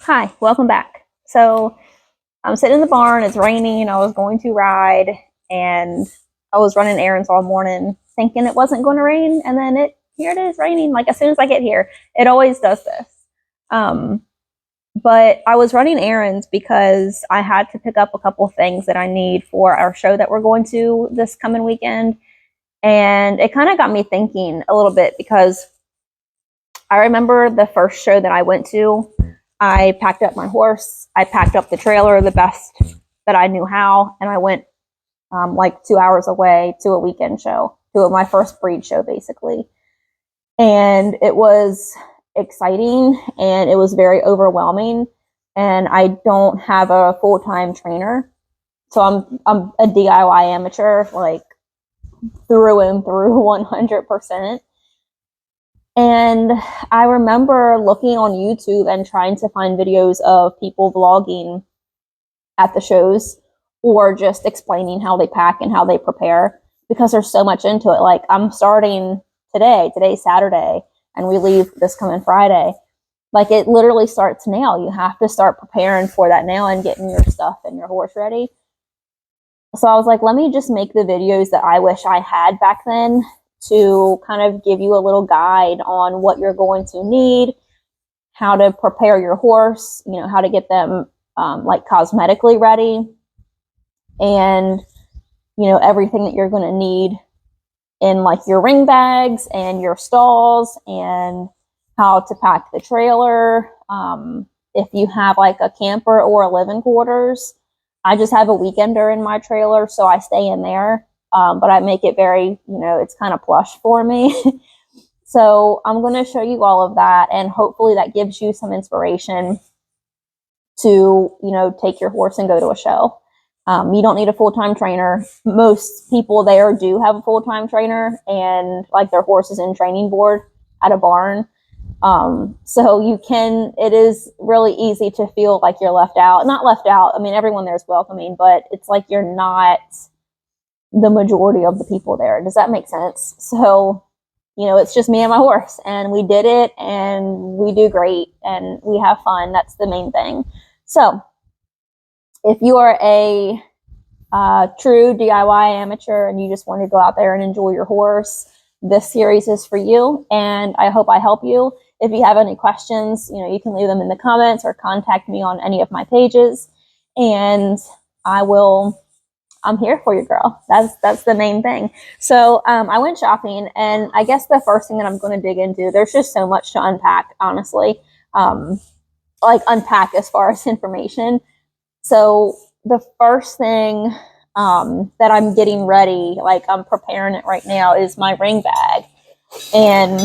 Hi, welcome back. So I'm sitting in the barn, it's raining, I was going to ride, and I was running errands all morning thinking it wasn't going to rain, and then here it is raining, like as soon as I get here. It always does this. Um, but I was running errands because I had to pick up a couple things that I need for our show that we're going to this coming weekend. And it kind of got me thinking a little bit because I remember the first show that I went to, I packed up my horse, I packed up the trailer the best that I knew how, and I went like 2 hours away to a weekend show, to my first breed show basically. And it was exciting and it was very overwhelming. And I don't have a full-time trainer. So I'm a DIY amateur, like through and through 100%. And I remember looking on YouTube and trying to find videos of people vlogging at the shows or just explaining how they pack and how they prepare, because there's so much into it. Like I'm starting today's Saturday, and we leave this coming Friday. Like it literally starts now. You have to start preparing for that now and getting your stuff and your horse ready. So I was like, let me just make the videos that I wish I had back then to kind of give you a little guide on what you're going to need, how to prepare your horse, how to get them like cosmetically ready, and everything that you're going to need in like your ring bags and your stalls, and how to pack the trailer. If you have like a camper or a living quarters, I just have a weekender in my trailer, so I stay in there. But I make it very, it's kind of plush for me. So I'm going to show you all of that, and hopefully that gives you some inspiration to, take your horse and go to a show. You don't need a full-time trainer. Most people there do have a full-time trainer, and like their horse is in training board at a barn. So it is really easy to feel like you're left out. Not left out. I mean, everyone there is welcoming, but it's like you're not the majority of the people there. Does that make sense? So, it's just me and my horse, and we did it, and we do great, and we have fun. That's the main thing. So if you are a true DIY amateur and you just want to go out there and enjoy your horse, this series is for you, and I hope I help you. If you have any questions, you can leave them in the comments or contact me on any of my pages, and I'm here for you, girl. That's the main thing. So I went shopping, and I guess the first thing that I'm going to dig into, there's just so much to unpack, honestly, like unpack as far as information. So the first thing that I'm getting ready, like I'm preparing it right now, is my ring bag. And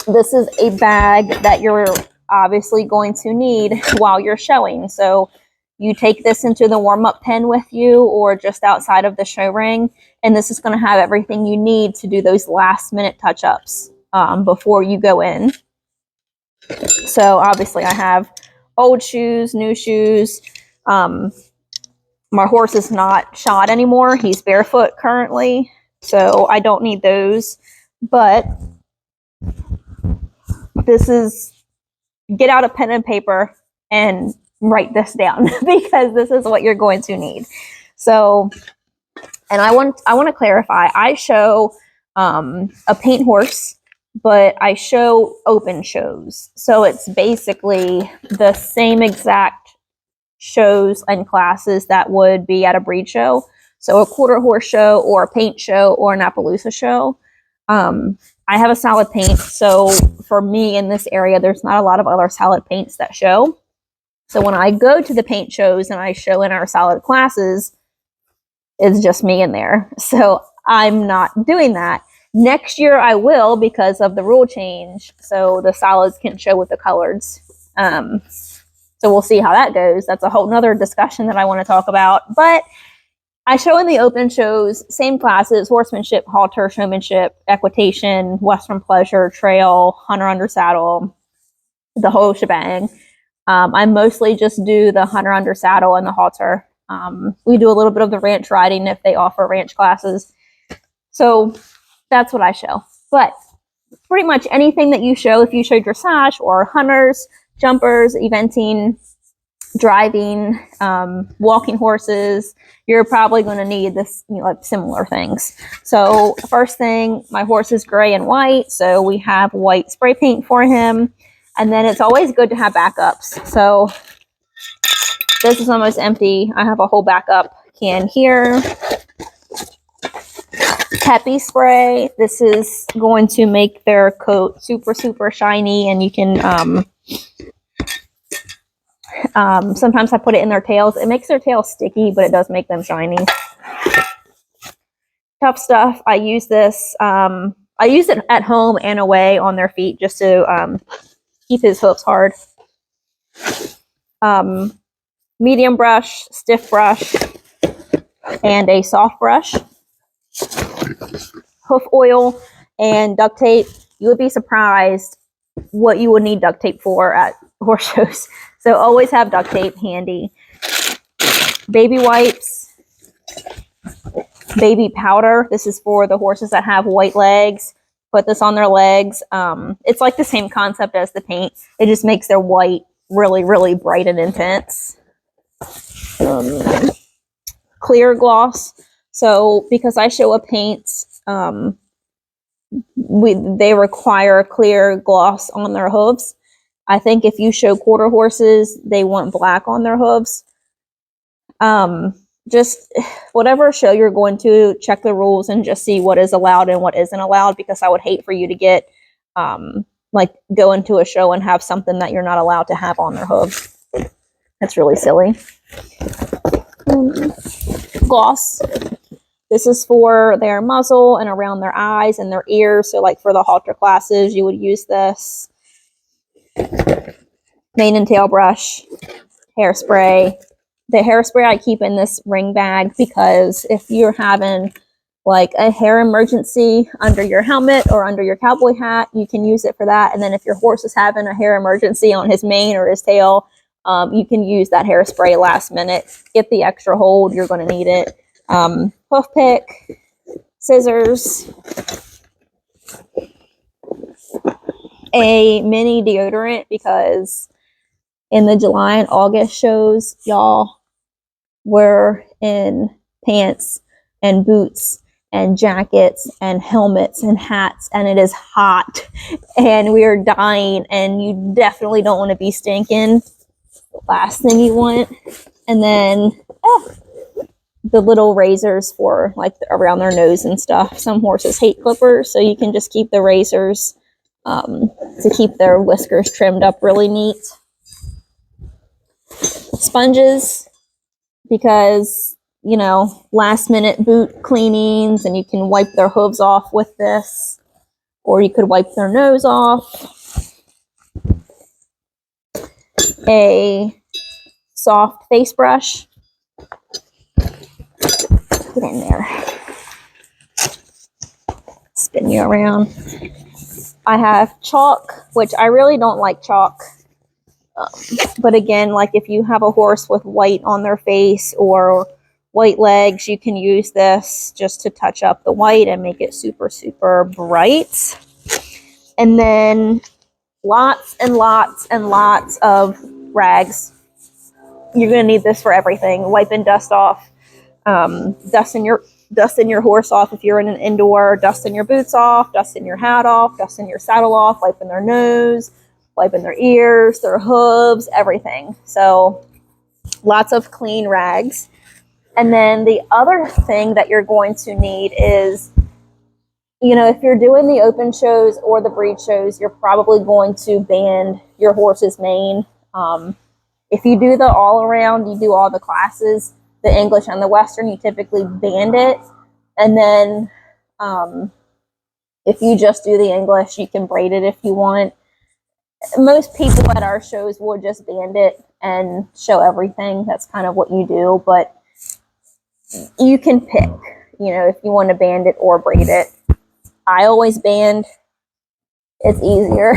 this is a bag that you're obviously going to need while you're showing. So you take this into the warm-up pen with you or just outside of the show ring, and this is going to have everything you need to do those last-minute touch-ups before you go in. So obviously I have old shoes, new shoes. My horse is not shod anymore. He's barefoot currently, so I don't need those. But this is, get out a pen and paper and write this down because this is what you're going to need. So, and I want to clarify, I show a paint horse, but I show open shows. So it's basically the same exact shows and classes that would be at a breed show. So a quarter horse show or a paint show or an Appaloosa show. I have a solid paint. So for me in this area, there's not a lot of other solid paints that show. So when I go to the paint shows and I show in our solid classes, it's just me in there. So I'm not doing that. Next year I will, because of the rule change. So the solids can show with the coloreds. So we'll see how that goes. That's a whole nother discussion that I want to talk about. But I show in the open shows, same classes: horsemanship, halter, showmanship, equitation, Western pleasure, trail, hunter under saddle, the whole shebang. I mostly just do the hunter under saddle and the halter. We do a little bit of the ranch riding if they offer ranch classes. So that's what I show. But pretty much anything that you show, if you show dressage or hunters, jumpers, eventing, driving, walking horses, you're probably going to need this, like similar things. So first thing, my horse is gray and white, so we have white spray paint for him. And then it's always good to have backups. So this is almost empty. I have a whole backup can here. Peppy spray. This is going to make their coat super, super shiny, and you can sometimes I put it in their tails. It makes their tails sticky, but it does make them shiny. Tough stuff. I use this. I use it at home and away on their feet just to keep his hoofs hard. Medium brush, stiff brush, and a soft brush. Hoof oil and duct tape. You would be surprised what you would need duct tape for at horse shows. So always have duct tape handy. Baby wipes, baby powder. This is for the horses that have white legs. Put this on their legs. It's like the same concept as the paint. It just makes their white really, really bright and intense. Clear gloss. So because I show a paint, they require a clear gloss on their hooves. I think if you show quarter horses, they want black on their hooves. Just whatever show you're going to, check the rules and just see what is allowed and what isn't allowed, because I would hate for you to get like go into a show and have something that you're not allowed to have on their hooves. That's really silly. Gloss. This is for their muzzle and around their eyes and their ears. So like for the halter classes, you would use this. Mane and tail brush, hairspray. The hairspray I keep in this ring bag because if you're having like a hair emergency under your helmet or under your cowboy hat, you can use it for that. And then if your horse is having a hair emergency on his mane or his tail, you can use that hairspray last minute. Get the extra hold, you're going to need it. Hoof pick, scissors, a mini deodorant, because in the July and August shows, y'all, we're in pants and boots and jackets and helmets and hats, and it is hot and we are dying, and you definitely don't want to be stinking. Last thing you want. And then the little razors for like around their nose and stuff. Some horses hate clippers, so you can just keep the razors to keep their whiskers trimmed up really neat. Sponges, because, you know, last minute boot cleanings, and you can wipe their hooves off with this, or you could wipe their nose off. A soft face brush. Get in there. Spin you around. I have chalk, which I really don't like chalk. But again, like if you have a horse with white on their face or white legs, you can use this just to touch up the white and make it super, super bright. And then lots and lots and lots of rags. You're going to need this for everything. Wiping dust off, dusting your horse off if you're in an indoor, dusting your boots off, dusting your hat off, dusting your saddle off, wiping their nose, wiping their ears, their hooves, everything. So lots of clean rags. And then the other thing that you're going to need is, you know, if you're doing the open shows or the breed shows, you're probably going to band your horse's mane. If you do the all around, you do all the classes, the English and the Western, you typically band it. And then if you just do the English, you can braid it if you want. Most people at our shows will just band it and show everything. That's kind of what you do, but you can pick, you know, if you want to band it or braid it. I always band. It's easier.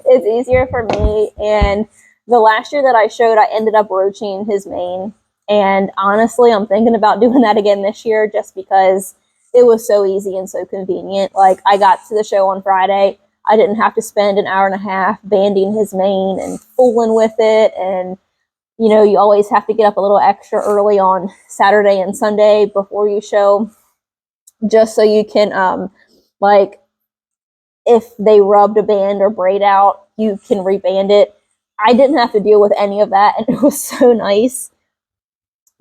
It's easier for me. And the last year that I showed, I ended up roaching his mane. And honestly, I'm thinking about doing that again this year just because it was so easy and so convenient. Like, I got to the show on Friday. I didn't have to spend an hour and a half banding his mane and fooling with it. And, you know, you always have to get up a little extra early on Saturday and Sunday before you show, just so you can, like, if they rubbed a band or braid out, you can reband it. I didn't have to deal with any of that, and it was so nice.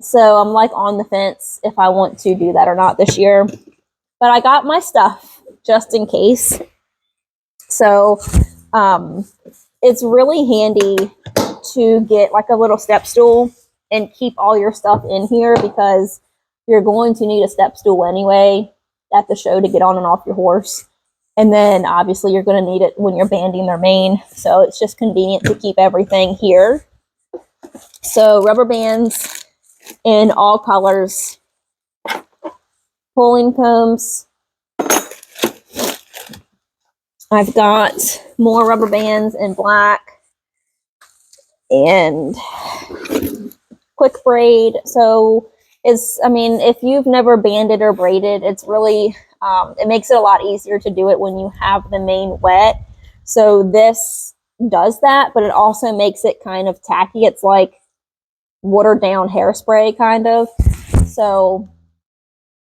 So I'm like on the fence if I want to do that or not this year. But I got my stuff just in case. So it's really handy to get like a little step stool and keep all your stuff in here, because you're going to need a step stool anyway at the show to get on and off your horse. And then obviously you're going to need it when you're banding their mane. So it's just convenient to keep everything here. So rubber bands in all colors, pulling combs. I've got more rubber bands in black and quick braid. So it's, I mean, if you've never banded or braided, it's really, it makes it a lot easier to do it when you have the mane wet. So this does that, but it also makes it kind of tacky. It's like watered down hairspray kind of. So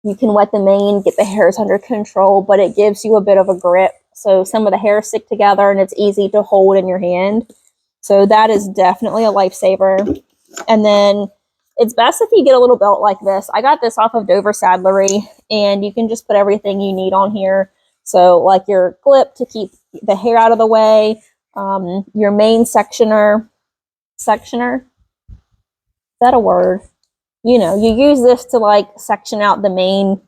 you can wet the mane, get the hairs under control, but it gives you a bit of a grip. So some of the hairs stick together and it's easy to hold in your hand. So that is definitely a lifesaver. And then it's best if you get a little belt like this. I got this off of Dover Saddlery, and you can just put everything you need on here. So like your clip to keep the hair out of the way, your mane sectioner. Sectioner? Is that a word? You know, you use this to like section out the mane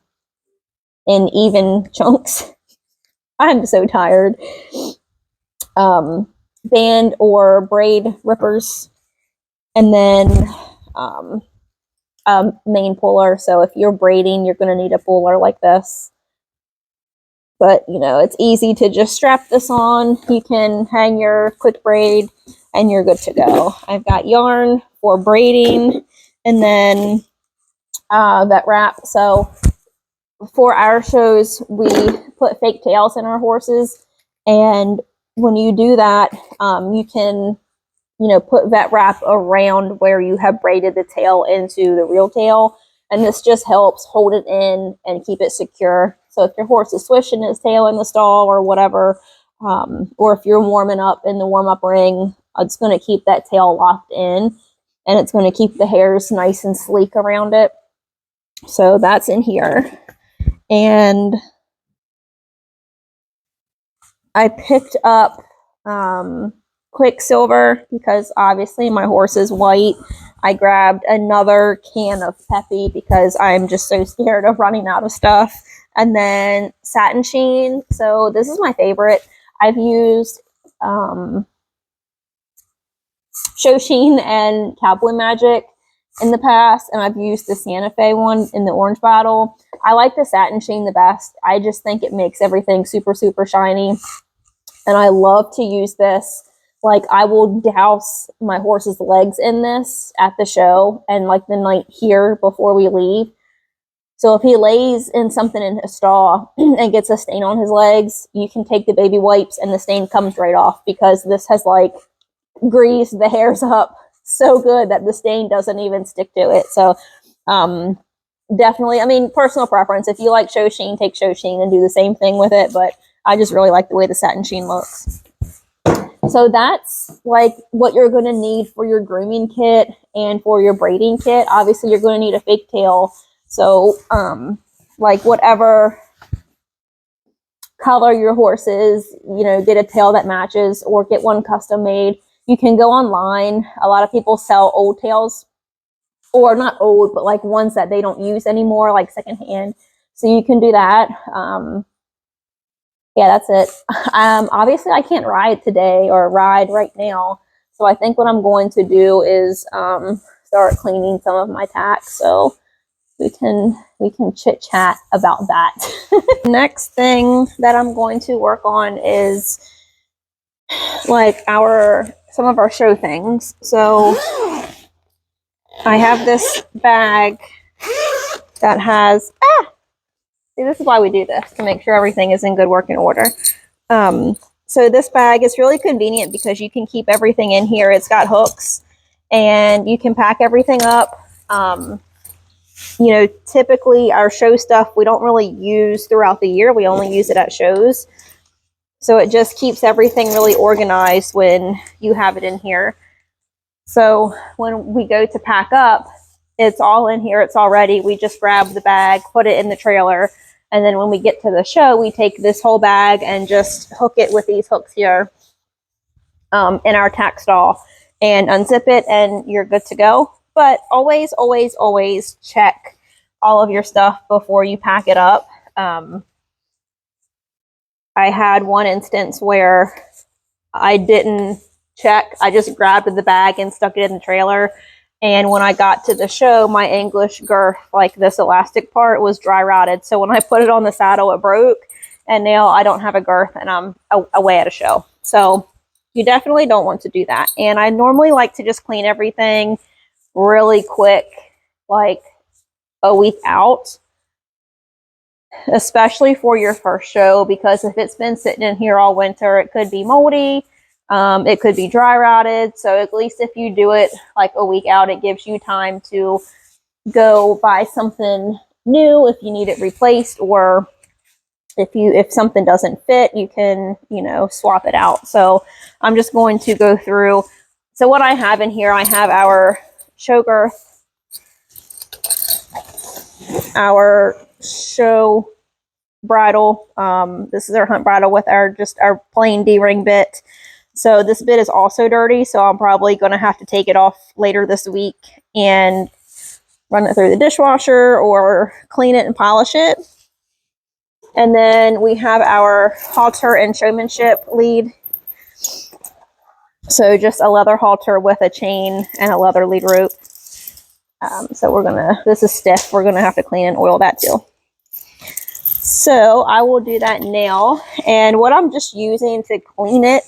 in even chunks. I'm so tired. Band or braid rippers, and then mane puller. So if you're braiding, you're going to need a puller like this. But, you know, it's easy to just strap this on. You can hang your quick braid and you're good to go. I've got yarn for braiding, and then vet wrap. So for our shows, we put fake tails in our horses, and when you do that, you can, you know, put vet wrap around where you have braided the tail into the real tail, and this just helps hold it in and keep it secure. So if your horse is swishing his tail in the stall or whatever, or if you're warming up in the warm-up ring, it's going to keep that tail locked in, and it's going to keep the hairs nice and sleek around it. So that's in here. And I picked up Quicksilver because obviously my horse is white. I grabbed another can of Peppy because I'm just so scared of running out of stuff. And then Satin Sheen. So this is my favorite. I've used Show Sheen and Cowboy Magic in the past, and I've used the Santa Fe one in the orange bottle. I like the Satin Sheen the best. I just think it makes everything super, super shiny. And I love to use this. Like, I will douse my horse's legs in this at the show and like the night here before we leave. So if he lays in something in his stall and gets a stain on his legs, you can take the baby wipes and the stain comes right off, because this has like greased the hairs up so good that the stain doesn't even stick to it. So definitely, I mean, personal preference. If you like Show Sheen, take Show Sheen and do the same thing with it. But I just really like the way the Satin Sheen looks. So that's like what you're going to need for your grooming kit and for your braiding kit. Obviously, you're going to need a fake tail. So like whatever color your horse is, you know, get a tail that matches or get one custom made. You can go online. A lot of people sell old tails, or not old, but like ones that they don't use anymore, like secondhand. So you can do that. Yeah, that's it. Obviously, I can't ride today or ride right now. So I think what I'm going to do is start cleaning some of my tacks. So we can chit chat about that. Next thing that I'm going to work on is like some of our show things. So I have this bag that has, see, this is why we do this, to make sure everything is in good working order. So this bag is really convenient because you can keep everything in here. It's got hooks and you can pack everything up. You know, typically our show stuff we don't really use throughout the year. We only use it at shows. So it just keeps everything really organized when you have it in here. So when we go to pack up, it's all in here. It's all ready. We just grab the bag, put it in the trailer. And then when we get to the show, we take this whole bag and just hook it with these hooks here in our tack stall and unzip it and you're good to go. But always, always, always check all of your stuff before you pack it up. I had one instance where I didn't check. I just grabbed the bag and stuck it in the trailer. And when I got to the show, my English girth, like this elastic part, was dry rotted. So when I put it on the saddle, it broke. And now I don't have a girth and I'm away at a show. So you definitely don't want to do that. And I normally like to just clean everything really quick, like a week out, especially for your first show, because if it's been sitting in here all winter, it could be moldy. It could be dry rotted. So at least if you do it like a week out, it gives you time to go buy something new if you need it replaced, or if something doesn't fit, you can, you know, swap it out. So I'm just going to go through. So what I have in here, I have our show girth, our show bridle. This is our hunt bridle with our plain D-ring bit. So this bit is also dirty, so I'm probably going to have to take it off later this week and run it through the dishwasher or clean it and polish it. And then we have our halter and showmanship lead. So just a leather halter with a chain and a leather lead rope. So this is stiff. We're gonna have to clean and oil that too. So I will do that now. And what I'm just using to clean it,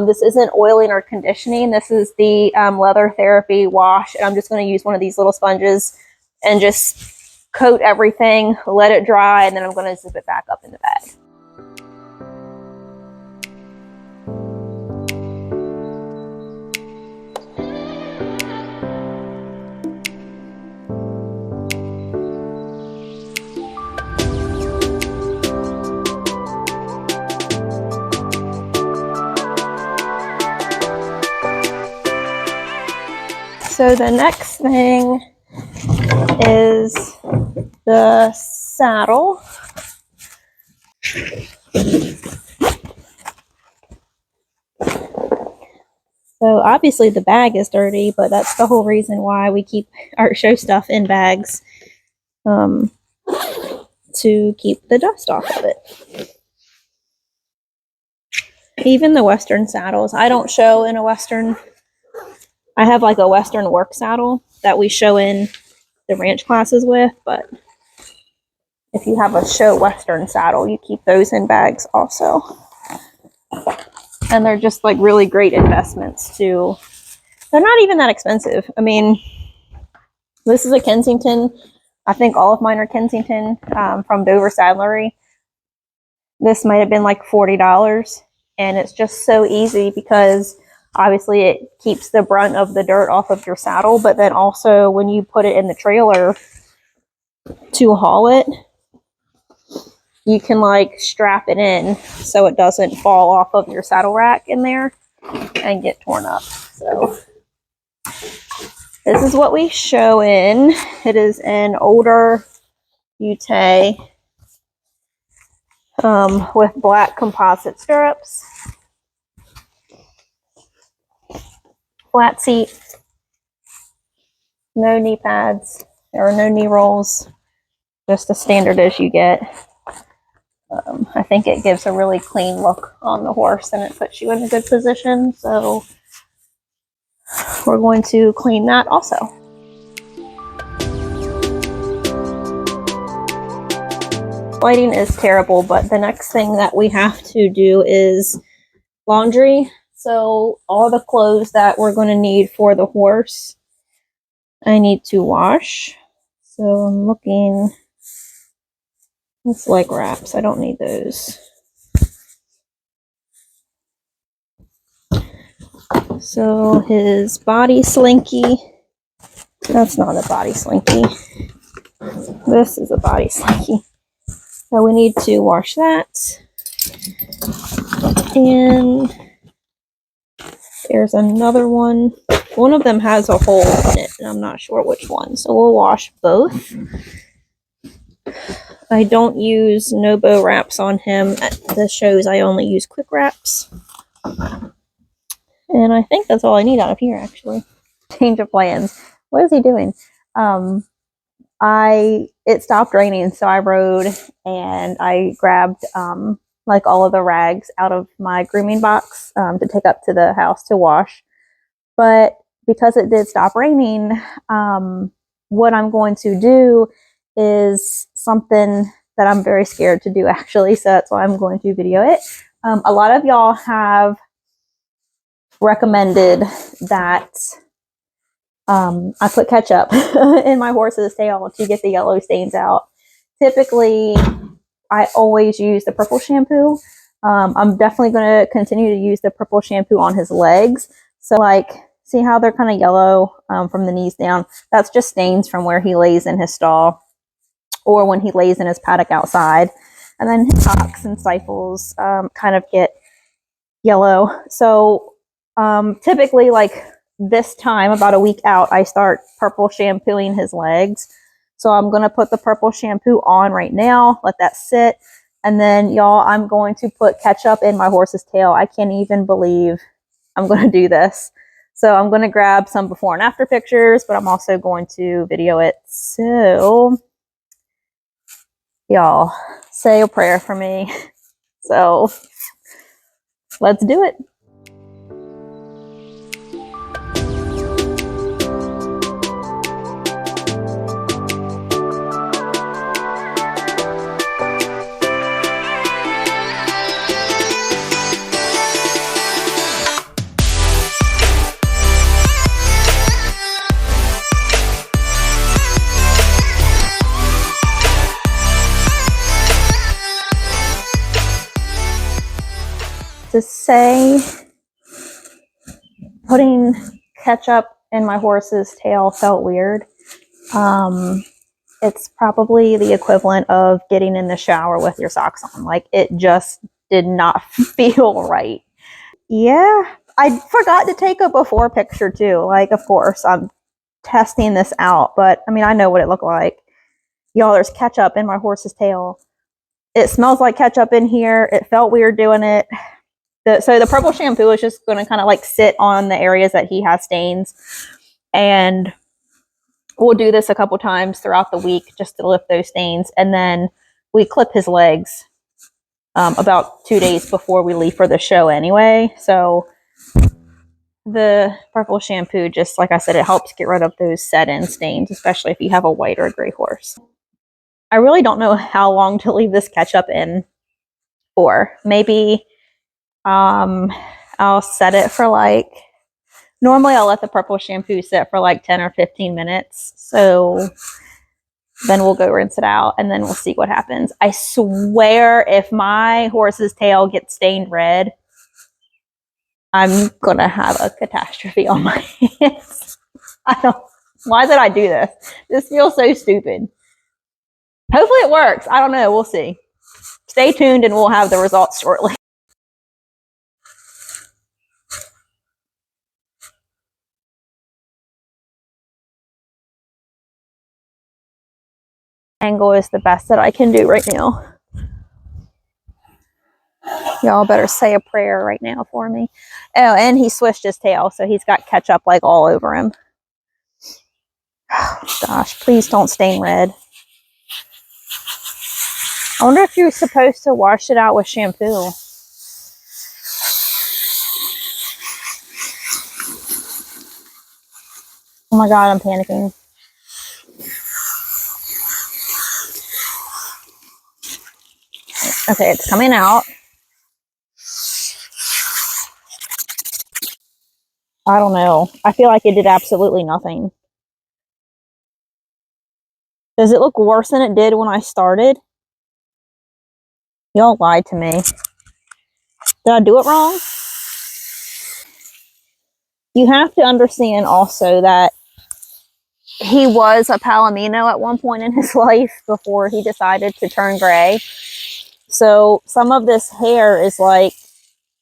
this isn't oiling or conditioning. This is the leather therapy wash. And I'm just gonna use one of these little sponges and just coat everything, let it dry, and then I'm gonna zip it back up in the bag. So the next thing is the saddle. So obviously the bag is dirty, but that's the whole reason why we keep our show stuff in bags, to keep the dust off of it. Even the Western saddles. I don't show in a Western. I have like a Western work saddle that we show in the ranch classes with, but if you have a show Western saddle, you keep those in bags also. And they're just like really great investments too. They're not even that expensive. I mean, this is a Kensington. I think all of mine are Kensington, from Dover Saddlery. This might have been like $40. And it's just so easy because obviously it keeps the brunt of the dirt off of your saddle. But then also when you put it in the trailer to haul it, you can like strap it in so it doesn't fall off of your saddle rack in there and get torn up. So this is what we show in. It is an older Ute with black composite stirrups, flat seat, no knee pads or no knee rolls, just as standard as you get. I think it gives a really clean look on the horse and it puts you in a good position. So we're going to clean that also. Lighting is terrible, but the next thing that we have to do is laundry. So all the clothes that we're going to need for the horse, I need to wash. So I'm looking, it's like wraps. I don't need those. So his body slinky, that's not a body slinky. This is a body slinky. So we need to wash that. And there's another one. One of them has a hole in it, and I'm not sure which one. So we'll wash both. I don't use no-bow wraps on him. At the shows, I only use quick wraps. And I think that's all I need out of here, actually. Change of plans. What is he doing? It stopped raining, so I rode and I grabbed like all of the rags out of my grooming box to take up to the house to wash. But because it did stop raining, what I'm going to do is something that I'm very scared to do, actually. So that's why I'm going to video it. A lot of y'all have recommended that I put ketchup in my horse's tail to get the yellow stains out. Typically, I always use the purple shampoo. I'm definitely going to continue to use the purple shampoo on his legs. So like, see how they're kind of yellow from the knees down? That's just stains from where he lays in his stall or when he lays in his paddock outside. And then his hocks and stifles kind of get yellow. So typically, like this time, about a week out, I start purple shampooing his legs. So I'm going to put the purple shampoo on right now, let that sit. And then, y'all, I'm going to put ketchup in my horse's tail. I can't even believe I'm going to do this. So I'm going to grab some before and after pictures, but I'm also going to video it. So, y'all, say a prayer for me. So, let's do it. To say putting ketchup in my horse's tail felt weird. It's probably the equivalent of getting in the shower with your socks on. Like, it just did not feel right. Yeah, I forgot to take a before picture too. Like, of course, I'm testing this out, but I mean, I know what it looked like. Y'all, there's ketchup in my horse's tail. It smells like ketchup in here. It felt weird doing it. So the purple shampoo is just going to kind of like sit on the areas that he has stains. And we'll do this a couple times throughout the week just to lift those stains. And then we clip his legs about 2 days before we leave for the show anyway. So the purple shampoo, just like I said, it helps get rid of those set-in stains, especially if you have a white or a gray horse. I really don't know how long to leave this ketchup in for. Maybe I'll set it for like, normally I'll let the purple shampoo sit for like 10 or 15 minutes. So then we'll go rinse it out and then we'll see what happens. I swear if my horse's tail gets stained red, I'm going to have a catastrophe on my hands. Why did I do this? This feels so stupid. Hopefully it works. I don't know. We'll see. Stay tuned and we'll have the results shortly. Angle is the best that I can do right now. Y'all better say a prayer right now for me. Oh, and he swished his tail, so he's got ketchup like all over him. Oh, gosh, please don't stain red. I wonder if you're supposed to wash it out with shampoo. Oh my God, I'm panicking. Okay, it's coming out. I don't know. I feel like it did absolutely nothing. Does it look worse than it did when I started? Y'all lied to me. Did I do it wrong? You have to understand also that he was a Palomino at one point in his life before he decided to turn gray. So some of this hair is like,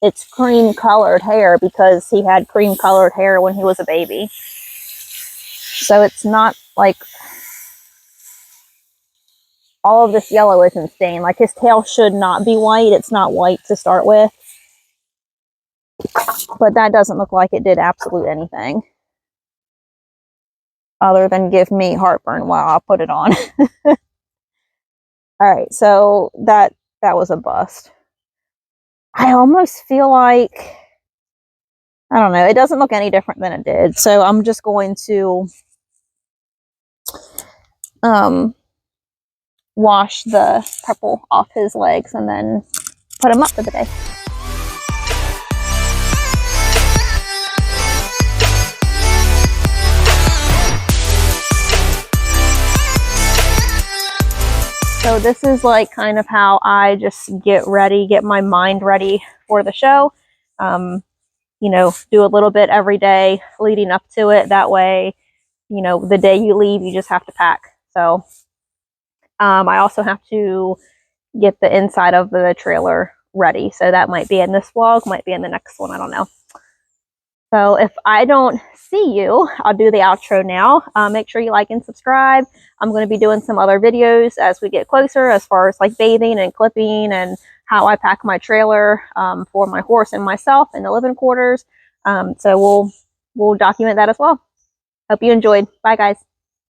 it's cream colored hair because he had cream colored hair when he was a baby. So it's not like all of this yellow isn't stained. Like his tail should not be white. It's not white to start with. But that doesn't look like it did absolute anything other than give me heartburn while I put it on. All right, so that was a bust. I almost feel like, I don't know, it doesn't look any different than it did. So I'm just going to wash the purple off his legs and then put him up for the day. So this is like kind of how I just get my mind ready for the show. You know, do a little bit every day leading up to it. That way, you know, the day you leave, you just have to pack. So I also have to get the inside of the trailer ready. So that might be in this vlog, might be in the next one, I don't know. So if I don't see you, I'll do the outro now. Make sure you like and subscribe. I'm going to be doing some other videos as we get closer, as far as like bathing and clipping and how I pack my trailer for my horse and myself in the living quarters. So we'll document that as well. Hope you enjoyed. Bye, guys.